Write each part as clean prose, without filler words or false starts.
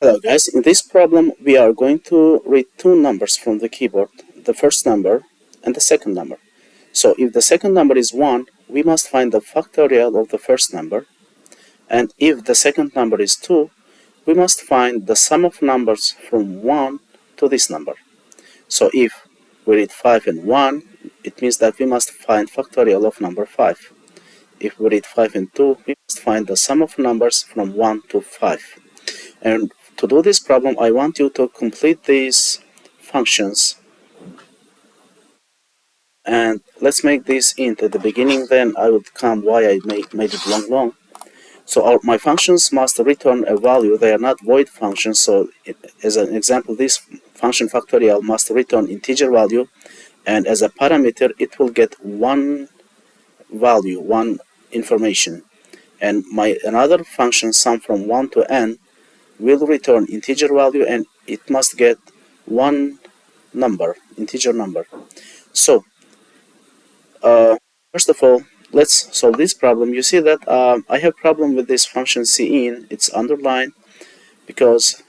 Hello guys, in this problem we are going to read two numbers from the keyboard, the first number and the second number. So if the second number is 1, we must find the factorial of the first number, and if the second number is 2, we must find the sum of numbers from 1 to this number. So if we read 5 and 1, it means that we must find factorial of number 5. If we read 5 and 2, we must find the sum of numbers from 1 to 5. And to do this problem, I want you to complete these functions. And let's make this int at the beginning, then I will come why I made it long. So my functions must return a value. They are not void functions. So as an example, this function factorial must return integer value. And as a parameter, it will get one value, one information. And another function sum from 1 to n will return integer value, and it must get one number, integer number. So first of all, let's solve this problem. You see that I have problem with this function cin. It's underlined because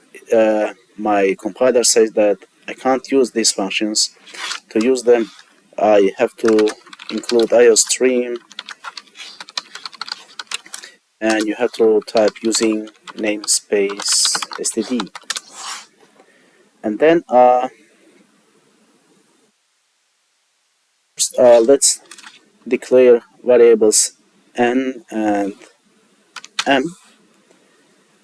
my compiler says that I can't use these functions. To use them, I have to include iostream, and you have to type using namespace std. And then let's declare variables n and m.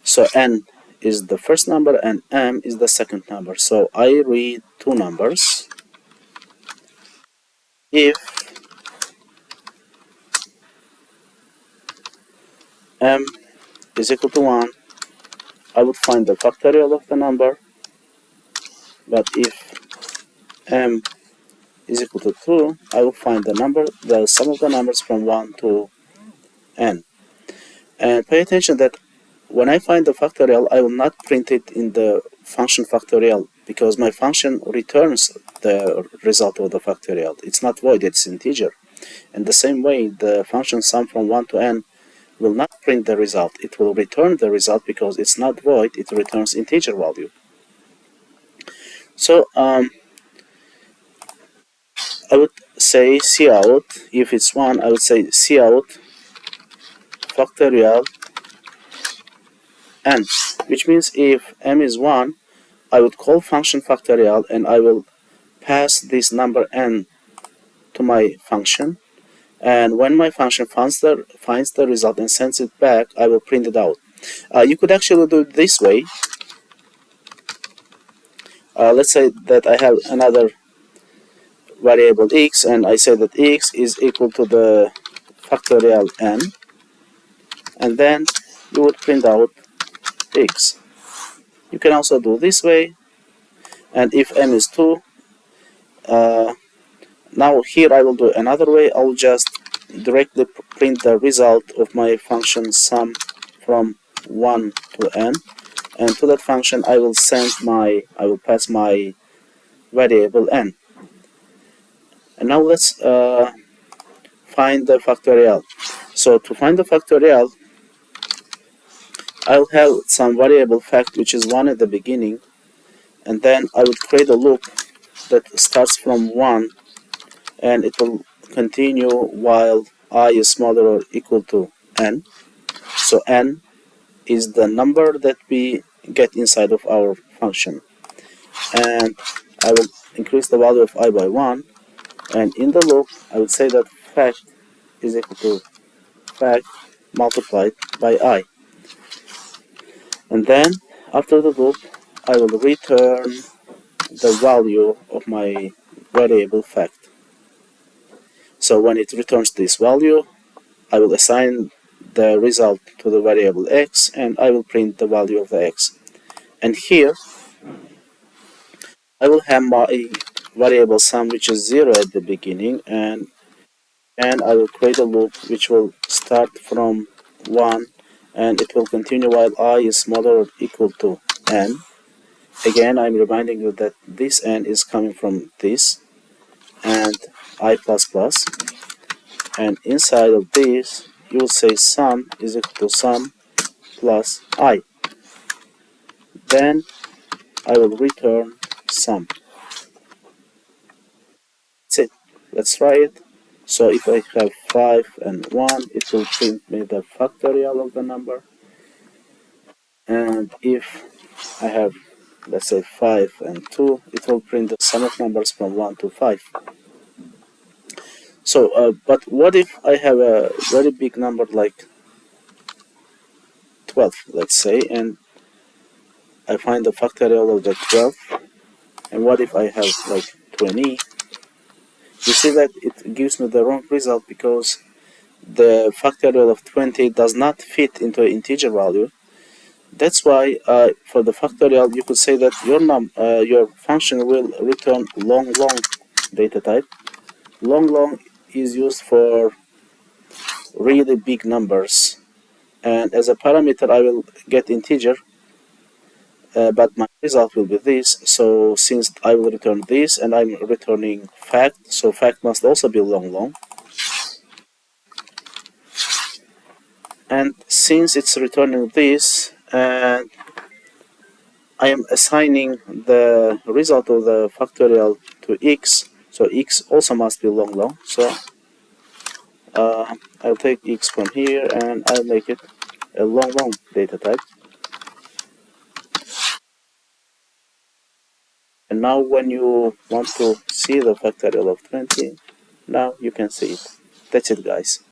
So n is the first number and m is the second number. So I read two numbers. If m is equal to 1, I would find the factorial of the number. But if m is equal to 2, I will find the sum of the numbers from 1 to n. And pay attention that when I find the factorial, I will not print it in the function factorial, because my function returns the result of the factorial. It's not void, it's integer. And the same way, the function sum from 1 to n will not print the result. It will return the result because it's not void, it returns integer value. So I would say cout. If it's 1, I would say cout factorial n, which means if m is 1, I would call function factorial and I will pass this number n to my function, and when my function finds the result and sends it back, I will print it out. You could actually do it this way. Let's say that I have another variable x, and I say that x is equal to the factorial n, and then you would print out x. You can also do this way. And if m is 2, now here I will do another way. I will just directly print the result of my function sum from 1 to n, and to that function I will pass my variable n. And now let's find the factorial. So to find the factorial, I'll have some variable fact which is 1 at the beginning, and then I would create a loop that starts from 1 and it will continue while I is smaller or equal to n. So n is the number that we get inside of our function, and I will increase the value of I by 1, and in the loop I would say that fact is equal to fact multiplied by I. And then after the loop I will return the value of my variable fact. So when it returns this value, I will assign the result to the variable x, and I will print the value of the x. And here I will have my variable sum which is 0 at the beginning, and I will create a loop which will start from 1 and it will continue while I is smaller or equal to n. Again, I'm reminding you that this n is coming from this and I++, and inside of this you will say sum is equal to sum plus I. then I will return sum. That's it. Let's try it. So if I have 5 and 1, it will print me the factorial of the number. And if I have, let's say, 5 and 2, it will print the sum of numbers from 1 to 5. So, but what if I have a very big number like 12, let's say, and I find the factorial of the 12, and what if I have like 20? You see that it gives me the wrong result because the factorial of 20 does not fit into an integer value. That's why for the factorial you could say that your function will return long data type. Long is used for really big numbers, and as a parameter I will get integer, but my result will be this. So since I will return this and I'm returning fact, so fact must also be long. And since it's returning this, and I am assigning the result of the factorial to x, so x also must be long. So I'll take x from here and I'll make it a long data type. And now when you want to see the factorial of 20, now you can see it. That's it, guys.